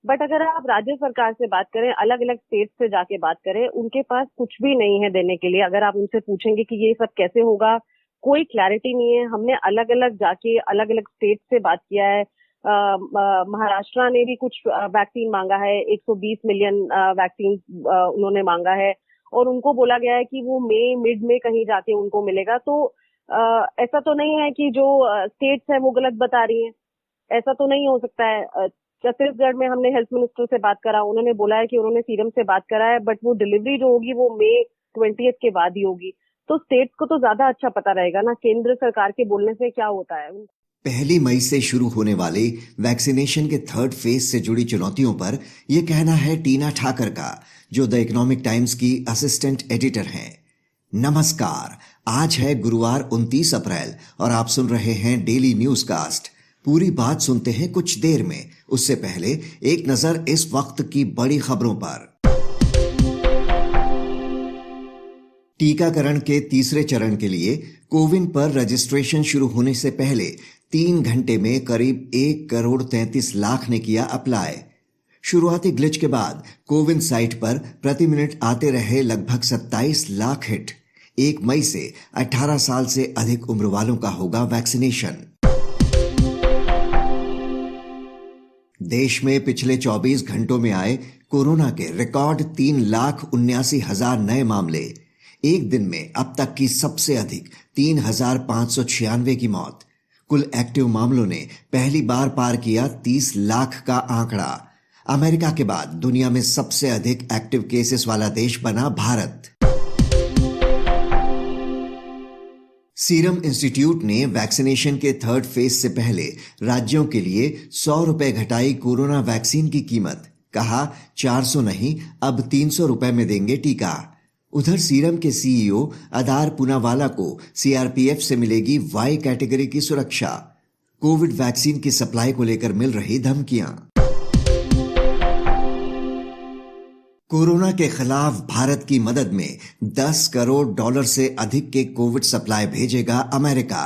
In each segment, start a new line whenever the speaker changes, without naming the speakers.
But अगर आप राज्य सरकार से बात करें, अलग अलग स्टेट से जाके बात करें, उनके पास कुछ भी नहीं है देने के लिए। अगर आप उनसे पूछेंगे कि ये सब कैसे होगा, कोई क्लैरिटी नहीं है। हमने अलग अलग जाके अलग अलग स्टेट से बात किया है। महाराष्ट्र ने भी कुछ वैक्सीन मांगा है, 120 मिलियन वैक्सीन उन्होंने मांगा है, और उनको बोला गया है कि वो मिड में कहीं जाके उनको मिलेगा। तो ऐसा तो नहीं है कि जो स्टेट्स है वो गलत बता रही हैं। ऐसा तो नहीं हो सकता है। छत्तीसगढ़ में हमने हेल्थ मिनिस्टर से बात करा, उन्होंने बोला है कि उन्होंने सीरम से बात करा है, बट वो डिलीवरी जो होगी वो मई 20 के बाद ही होगी। तो स्टेट्स को तो ज्यादा अच्छा पता रहेगा ना, केंद्र सरकार के बोलने से क्या होता है।
1 मई से शुरू होने वाले वैक्सीनेशन के थर्ड फेज से जुड़ी चुनौतियों पर यह कहना है टीना ठाकर का, जो द इकोनॉमिक टाइम्स की असिस्टेंट एडिटर हैं। नमस्कार, आज है गुरुवार 29 अप्रैल और आप सुन रहे हैं डेली न्यूज कास्ट। पूरी बात सुनते हैं कुछ देर में, उससे पहले एक नजर इस वक्त की बड़ी खबरों पर। टीकाकरण के तीसरे चरण के लिए कोविन पर रजिस्ट्रेशन शुरू होने से पहले 3 घंटे में करीब 1,33,00,000 ने किया अप्लाई। शुरुआती ग्लिच के बाद कोविन साइट पर प्रति मिनट आते रहे लगभग 27 लाख हिट। 1 मई से 18 साल से अधिक उम्र वालों का होगा वैक्सीनेशन। देश में पिछले 24 घंटों में आए कोरोना के रिकॉर्ड 3,79,000 नए मामले। एक दिन में अब तक की सबसे अधिक 3,596 की मौत। कुल एक्टिव मामलों ने पहली बार पार किया 30 लाख का आंकड़ा। अमेरिका के बाद दुनिया में सबसे अधिक एक्टिव केसेस वाला देश बना भारत। सीरम इंस्टीट्यूट ने वैक्सीनेशन के थर्ड फेज से पहले राज्यों के लिए 100 रुपए घटाई कोरोना वैक्सीन की कीमत। कहा 400 नहीं, अब 300 रुपए में देंगे टीका। उधर सीरम के सीईओ अदार पूनावाला को सीआरपीएफ से मिलेगी वाई कैटेगरी की सुरक्षा। कोविड वैक्सीन की सप्लाई को लेकर मिल रही धमकियां। कोरोना के खिलाफ भारत की मदद में $10 करोड़ से अधिक के कोविड सप्लाई भेजेगा अमेरिका।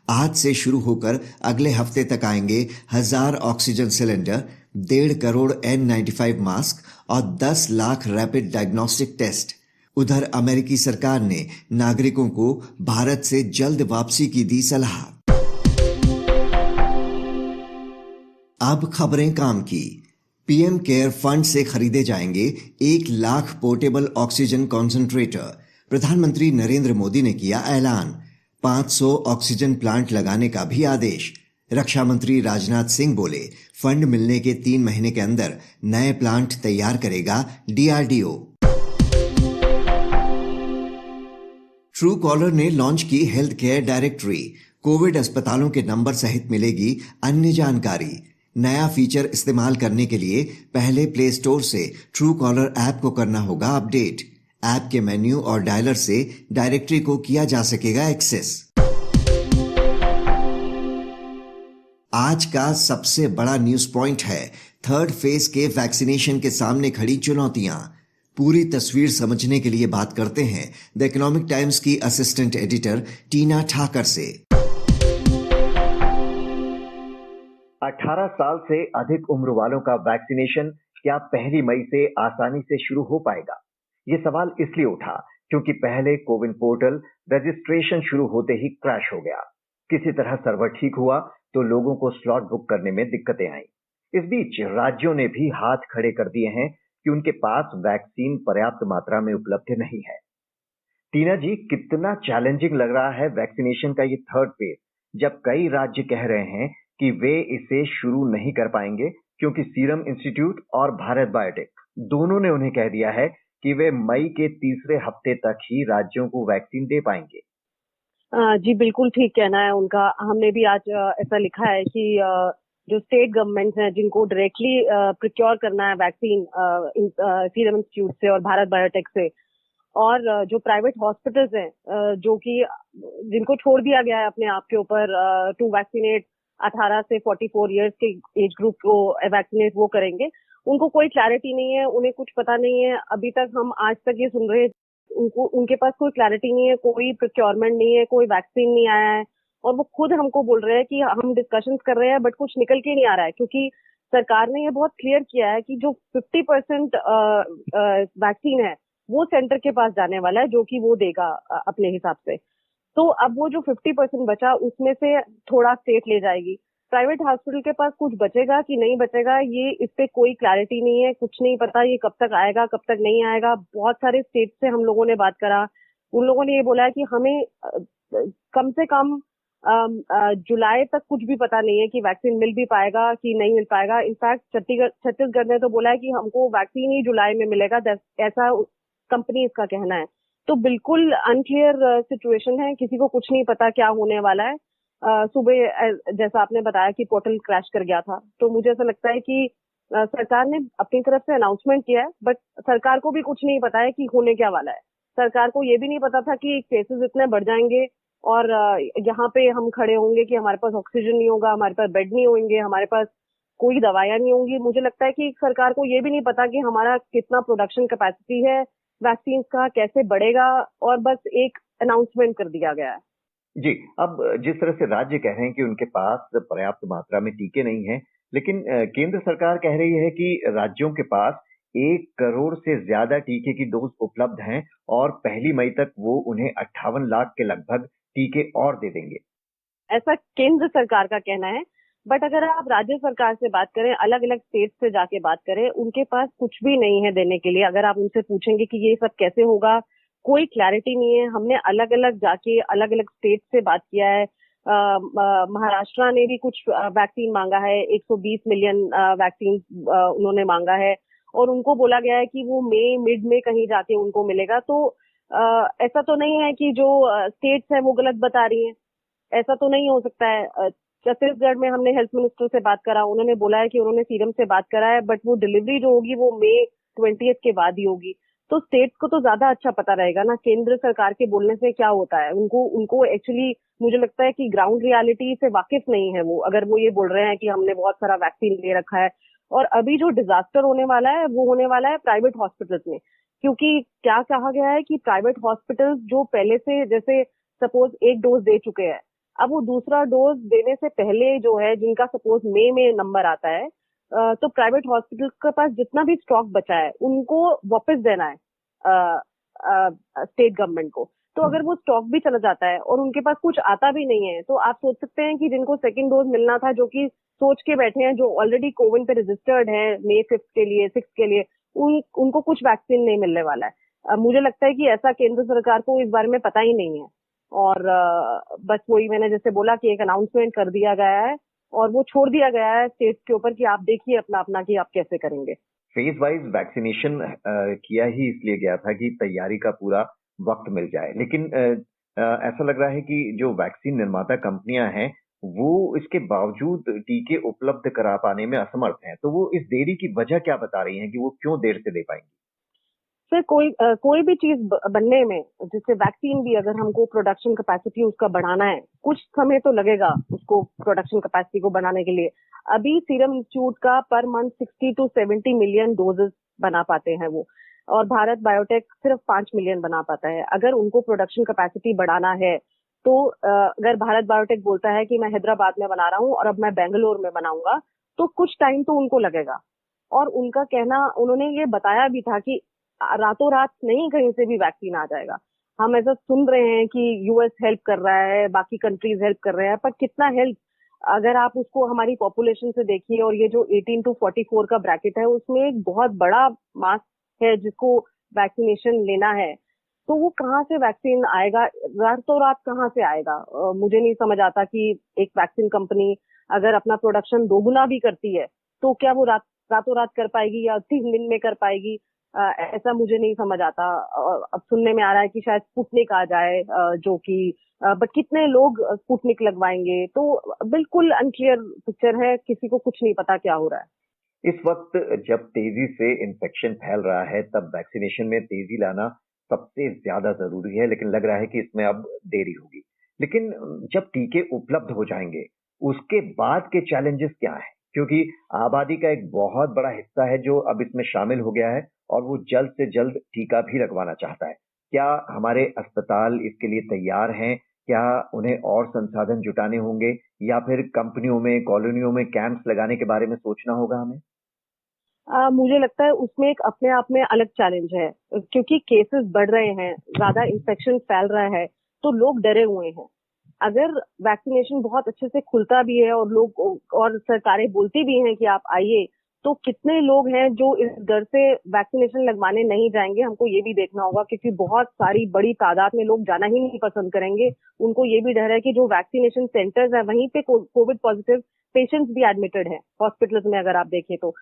आज से शुरू होकर अगले हफ्ते तक आएंगे 1,000 oxygen cylinder, 1.5 crore N95 mask और 10 लाख रैपिड डायग्नोस्टिक टेस्ट। उधर अमेरिकी सरकार ने नागरिकों को भारत से जल्द वापसी की दी सलाह। अब खबरें काम की। पीएम केयर फंड से खरीदे जाएंगे 1 लाख पोर्टेबल ऑक्सीजन कॉन्सेंट्रेटर। प्रधानमंत्री नरेंद्र मोदी ने किया ऐलान। 500 ऑक्सीजन प्लांट लगाने का भी आदेश। रक्षा मंत्री राजनाथ सिंह बोले, फंड मिलने के 3 महीने के अंदर नए प्लांट तैयार करेगा डीआरडीओ। ट्रू कॉलर ने लॉन्च की हेल्थ केयर डायरेक्टरी। कोविड अस्पतालों के नंबर सहित मिलेगी अन्य जानकारी। नया फीचर इस्तेमाल करने के लिए पहले प्ले स्टोर से ट्रू कॉलर ऐप को करना होगा अपडेट। ऐप के मेन्यू और डायलर से डायरेक्टरी को किया जा सकेगा एक्सेस। आज का सबसे बड़ा न्यूज पॉइंट है थर्ड फेज के वैक्सीनेशन के सामने खड़ी चुनौतियां। पूरी तस्वीर समझने के लिए बात करते हैं द इकोनॉमिक टाइम्स की असिस्टेंट एडिटर टीना ठाकर से।
18 साल से अधिक उम्र वालों का वैक्सीनेशन क्या 1 मई से आसानी से शुरू हो पाएगा? ये सवाल इसलिए उठा क्योंकि पहले कोविन पोर्टल रजिस्ट्रेशन शुरू होते ही क्रैश हो गया। किसी तरह सर्वर ठीक हुआ तो लोगों को स्लॉट बुक करने में दिक्कतें आई। इस बीच राज्यों ने भी हाथ खड़े कर दिए हैं कि उनके पास वैक्सीन पर्याप्त मात्रा में उपलब्ध नहीं है। टीना जी, कितना चैलेंजिंग लग रहा है वैक्सीनेशन का ये थर्ड फेज, जब कई राज्य कह रहे हैं कि वे इसे शुरू नहीं कर पाएंगे क्योंकि सीरम इंस्टीट्यूट और भारत बायोटेक दोनों ने उन्हें कह दिया है कि वे मई के तीसरे हफ्ते तक ही राज्यों को वैक्सीन दे पाएंगे।
जी बिल्कुल ठीक कहना है उनका। हमने भी आज ऐसा लिखा है कि जो स्टेट गवर्नमेंट्स हैं जिनको डायरेक्टली प्रोक्योर करना है वैक्सीन सीरम इंस्टीट्यूट से और भारत बायोटेक से, और जो प्राइवेट हॉस्पिटल्स हैं जो कि जिनको छोड़ दिया गया है अपने आप के ऊपर टू वैक्सीनेट 18 से 44 इयर्स के एज ग्रुप को वैक्सीनेट वो करेंगे, उनको कोई क्लैरिटी नहीं है, उन्हें कुछ पता नहीं है। अभी तक हम आज तक ये सुन रहे हैं उनके पास कोई क्लैरिटी नहीं है, कोई प्रोक्योरमेंट नहीं है, कोई वैक्सीन नहीं आया है, और वो खुद हमको बोल रहे हैं कि हम डिस्कशंस कर रहे हैं बट कुछ निकल के नहीं आ रहा है, क्योंकि सरकार ने ये बहुत क्लियर किया है कि जो 50% वैक्सीन है वो सेंटर के पास जाने वाला है, जो कि वो देगा अपने हिसाब से। तो अब वो जो 50% बचा उसमें से थोड़ा स्टेट ले जाएगी। प्राइवेट हॉस्पिटल के पास कुछ बचेगा कि नहीं बचेगा, ये इस पे कोई क्लैरिटी नहीं है, कुछ नहीं पता ये कब तक आएगा कब तक नहीं आएगा। बहुत सारे स्टेट से हम लोगों ने बात करा, उन लोगों ने ये बोला है कि हमें कम से कम जुलाई तक कुछ भी पता नहीं है कि वैक्सीन मिल भी पाएगा कि नहीं मिल पाएगा। इनफैक्ट छत्तीसगढ़ ने तो बोला है कि हमको वैक्सीन ही जुलाई में मिलेगा, ऐसा कंपनी इसका कहना है। तो बिल्कुल अनक्लियर सिचुएशन है, किसी को कुछ नहीं पता क्या होने वाला है। सुबह जैसा आपने बताया कि पोर्टल क्रैश कर गया था, तो मुझे ऐसा लगता है कि सरकार ने अपनी तरफ से अनाउंसमेंट किया है, बट सरकार को भी कुछ नहीं पता है कि होने क्या वाला है। सरकार को ये भी नहीं पता था कि केसेस इतने बढ़ जाएंगे और यहाँ पे हम खड़े होंगे कि हमारे पास ऑक्सीजन नहीं होगा, हमारे पास बेड नहीं होंगे, हमारे पास कोई दवाइयां नहीं होंगी। मुझे लगता है कि सरकार को ये भी नहीं पता कि हमारा कितना प्रोडक्शन कैपेसिटी है वैक्सीन का, कैसे बढ़ेगा, और बस एक अनाउंसमेंट कर दिया गया है।
जी, अब जिस तरह से राज्य कह रहे हैं कि उनके पास पर्याप्त मात्रा में टीके नहीं हैं, लेकिन केंद्र सरकार कह रही है कि राज्यों के पास 1 करोड़ से ज्यादा टीके की डोज उपलब्ध हैं और 1 मई तक वो उन्हें 58 लाख के लगभग टीके और दे देंगे।
ऐसा केंद्र सरकार का कहना है, बट अगर आप राज्य सरकार से बात करें, अलग अलग स्टेट से जाके बात करें, उनके पास कुछ भी नहीं है देने के लिए। अगर आप उनसे पूछेंगे कि ये सब कैसे होगा, कोई क्लैरिटी नहीं है। हमने अलग अलग जाके अलग अलग स्टेट से बात किया है। महाराष्ट्र ने भी कुछ वैक्सीन मांगा है, 120 मिलियन वैक्सीन उन्होंने मांगा है, और उनको बोला गया है कि वो मिड में कहीं जाके उनको मिलेगा। तो ऐसा तो नहीं है कि जो स्टेट्स है वो गलत बता रही हैं, ऐसा तो नहीं हो सकता है। छत्तीसगढ़ में हमने हेल्थ मिनिस्टर से बात करा, उन्होंने बोला है कि उन्होंने सीरम से बात करा है, बट वो डिलीवरी जो होगी वो मई 20 के बाद ही होगी। तो स्टेट्स को तो ज्यादा अच्छा पता रहेगा ना केंद्र सरकार के बोलने से क्या होता है। उनको एक्चुअली मुझे लगता है कि ग्राउंड रियलिटी से वाकिफ नहीं है वो, अगर वो ये बोल रहे हैं कि हमने बहुत सारा वैक्सीन ले रखा है। और अभी जो डिजास्टर होने वाला है वो होने वाला है प्राइवेट हॉस्पिटल्स में, क्योंकि क्या कहा गया है कि प्राइवेट हॉस्पिटल्स जो पहले से, जैसे सपोज 1 डोज दे चुके हैं, अब वो दूसरा डोज देने से पहले जो है, जिनका सपोज मई में नंबर आता है, तो प्राइवेट हॉस्पिटल के पास जितना भी स्टॉक बचा है उनको वापस देना है स्टेट गवर्नमेंट को। तो अगर वो स्टॉक भी चला जाता है और उनके पास कुछ आता भी नहीं है, तो आप सोच सकते हैं कि जिनको सेकंड डोज मिलना था, जो कि सोच के बैठे हैं, जो ऑलरेडी कोविन पे रजिस्टर्ड है मई 5 के लिए, 6 के लिए, उनको कुछ वैक्सीन नहीं मिलने वाला है। मुझे लगता है कि ऐसा केंद्र सरकार को इस बारे में पता ही नहीं है। और बस वही मैंने जैसे बोला कि एक अनाउंसमेंट कर दिया गया है और वो छोड़ दिया गया है स्टेट्स के ऊपर कि आप देखिए अपना अपना कि आप कैसे करेंगे।
फेज वाइज वैक्सीनेशन किया ही इसलिए गया था कि तैयारी का पूरा वक्त मिल जाए, लेकिन ऐसा लग रहा है कि जो वैक्सीन निर्माता कंपनियां हैं वो इसके बावजूद टीके उपलब्ध करा पाने में असमर्थ हैं। तो वो इस देरी की वजह क्या बता रही हैं कि वो क्यों देर से दे पाएंगी?
सर, कोई भी चीज बनने में, जैसे वैक्सीन भी, अगर हमको प्रोडक्शन कैपेसिटी उसका बढ़ाना है, कुछ समय तो लगेगा उसको प्रोडक्शन कैपेसिटी को बनाने के लिए। अभी सीरम इंस्टीट्यूट का per month 60 to 70 million doses बना पाते हैं वो, और भारत बायोटेक सिर्फ 5 मिलियन बना पाता है। अगर उनको प्रोडक्शन कैपेसिटी बढ़ाना है तो अगर भारत बायोटेक बोलता है कि मैं हैदराबाद में बना रहा हूँ और अब मैं बेंगलोर में बनाऊंगा, तो कुछ टाइम तो उनको लगेगा। और उनका कहना, उन्होंने ये बताया भी था कि रातों रात नहीं कहीं से भी वैक्सीन आ जाएगा। हम ऐसा सुन रहे हैं कि यूएस हेल्प कर रहा है, बाकी कंट्रीज हेल्प कर रहे हैं, पर कितना हेल्प, अगर आप उसको हमारी पॉपुलेशन से देखिए, और ये जो 18 to 44 का ब्रैकेट है, उसमें एक बहुत बड़ा मास है जिसको वैक्सीनेशन लेना है, तो वो कहाँ से वैक्सीन आएगा, रातों रात कहाँ से आएगा। मुझे नहीं समझ आता कि एक वैक्सीन कंपनी अगर अपना प्रोडक्शन दोगुना भी करती है तो क्या वो रातों रात कर पाएगी या 3 दिन में कर पाएगी। ऐसा मुझे नहीं समझ आता। अब सुनने में आ रहा है कि शायद स्पुतनिक आ जाए, जो कि बट कितने लोग स्पुतनिक लगवाएंगे, तो बिल्कुल अनक्लियर पिक्चर है, किसी को कुछ नहीं पता क्या हो रहा है।
इस वक्त जब तेजी से इन्फेक्शन फैल रहा है तब वैक्सीनेशन में तेजी लाना सबसे ज्यादा जरूरी है, लेकिन लग रहा है कि इसमें अब देरी होगी। लेकिन जब टीके उपलब्ध हो जाएंगे उसके बाद के चैलेंजेस क्या हैं? क्योंकि आबादी का एक बहुत बड़ा हिस्सा है जो अब इसमें शामिल हो गया है और वो जल्द से जल्द टीका भी लगवाना चाहता है। क्या हमारे अस्पताल इसके लिए तैयार हैं क्या उन्हें और संसाधन जुटाने होंगे या फिर कंपनियों में, कॉलोनियों में कैंप्स लगाने के बारे में सोचना होगा हमें?
मुझे लगता है उसमें एक अपने आप में अलग चैलेंज है, क्योंकि केसेस बढ़ रहे हैं, ज्यादा इन्फेक्शन फैल रहा है, तो लोग डरे हुए हैं। अगर वैक्सीनेशन बहुत अच्छे से खुलता भी है और लोग और सरकारें बोलती भी हैं कि आप आइए, तो कितने लोग हैं जो इस डर से वैक्सीनेशन लगवाने नहीं जाएंगे, हमको ये भी देखना होगा, क्योंकि बहुत सारी बड़ी तादाद में लोग जाना ही नहीं पसंद करेंगे। उनको ये भी डर है कि जो वैक्सीनेशन सेंटर्स है वहीं पे कोविड पॉजिटिव पेशेंट्स भी एडमिटेड है हॉस्पिटल्स में, अगर आप देखें तो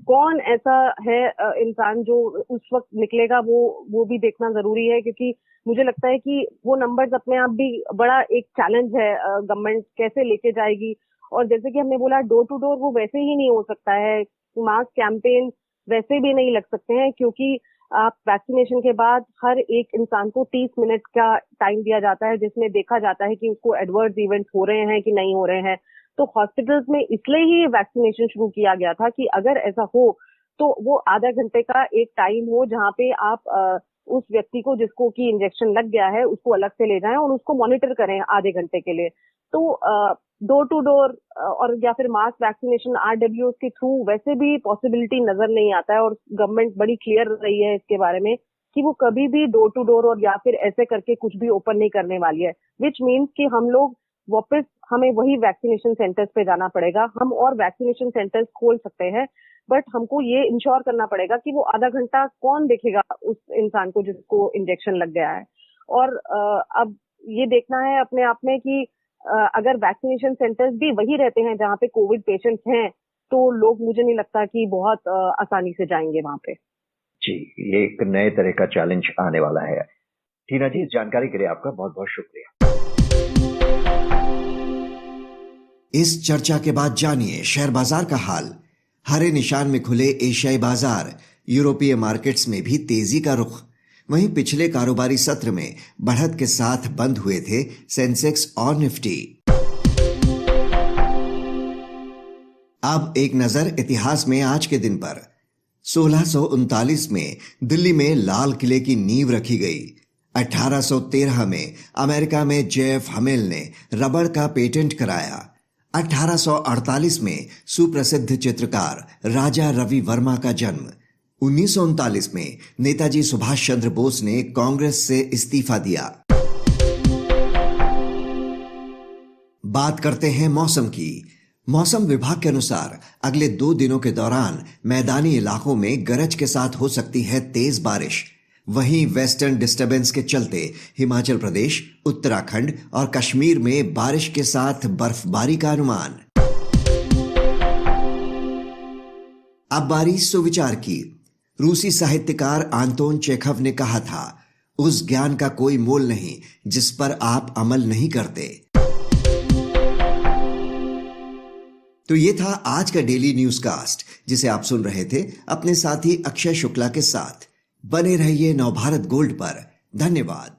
कौन ऐसा है इंसान जो उस वक्त निकलेगा, वो भी देखना जरूरी है, क्योंकि मुझे लगता है कि वो नंबर्स अपने आप भी बड़ा एक चैलेंज है, गवर्नमेंट कैसे लेके जाएगी। और जैसे कि हमने बोला, डोर टू डोर वो वैसे ही नहीं हो सकता है, मास कैंपेन वैसे भी नहीं लग सकते हैं, क्योंकि आप वैक्सीनेशन के बाद हर एक इंसान को 30 मिनट का टाइम दिया जाता है, जिसमें देखा जाता है कि उसको एडवर्स इवेंट हो रहे हैं कि नहीं हो रहे हैं। तो हॉस्पिटल्स में इसलिए ही वैक्सीनेशन शुरू किया गया था कि अगर ऐसा हो तो वो आधा घंटे का एक टाइम हो जहाँ पे आप उस व्यक्ति को जिसको की इंजेक्शन लग गया है उसको अलग से ले जाएं और उसको मॉनिटर करें आधे घंटे के लिए। तो डोर टू डोर और या फिर मास वैक्सीनेशन RWS के थ्रू वैसे भी पॉसिबिलिटी नजर नहीं आता है, और गवर्नमेंट बड़ी क्लियर रही है इसके बारे में कि वो कभी भी डोर टू डोर और या फिर ऐसे करके कुछ भी ओपन नहीं करने वाली है, विच मीन्स कि हम लोग वापस हमें वही वैक्सीनेशन सेंटर्स पे जाना पड़ेगा। हम और वैक्सीनेशन सेंटर्स खोल सकते हैं, बट हमको ये इंश्योर करना पड़ेगा कि वो आधा घंटा कौन देखेगा उस इंसान को जिसको इंजेक्शन लग गया है। और अब ये देखना है अपने आप में कि अगर वैक्सीनेशन सेंटर्स भी वही रहते हैं जहाँ पे कोविड पेशेंट्स हैं, तो लोग मुझे नहीं लगता कि बहुत आसानी से जाएंगे वहां पे।
जी, ये एक नए तरह का चैलेंज आने वाला है। टीना जी, इस जानकारी के लिए आपका बहुत बहुत शुक्रिया।
इस चर्चा के बाद जानिए शेयर बाजार का हाल। हरे निशान में खुले एशियाई बाजार, यूरोपीय मार्केट्स में भी तेजी का रुख। वहीं पिछले कारोबारी सत्र में बढ़त के साथ बंद हुए थे सेंसेक्स और निफ्टी। अब एक नजर इतिहास में आज के दिन पर। 1639 में दिल्ली में लाल किले की नींव रखी गई। 1813 में अमेरिका में JF हमेल ने रबड़ का पेटेंट कराया। 1848 में सुप्रसिद्ध चित्रकार राजा रवि वर्मा का जन्म। 1939 में नेताजी सुभाष चंद्र बोस ने कांग्रेस से इस्तीफा दिया। बात करते हैं मौसम की। मौसम विभाग के अनुसार अगले 2 दिनों के दौरान मैदानी इलाकों में गरज के साथ हो सकती है तेज बारिश। वहीं वेस्टर्न डिस्टर्बेंस के चलते हिमाचल प्रदेश, उत्तराखंड और कश्मीर में बारिश के साथ बर्फबारी का अनुमान। अब बारी सुविचार की। रूसी साहित्यकार आंतोन चेखव ने कहा था, उस ज्ञान का कोई मोल नहीं जिस पर आप अमल नहीं करते। तो ये था आज का डेली न्यूज कास्ट, जिसे आप सुन रहे थे अपने साथी अक्षय शुक्ला के साथ। बने रहिए नवभारत गोल्ड पर। धन्यवाद।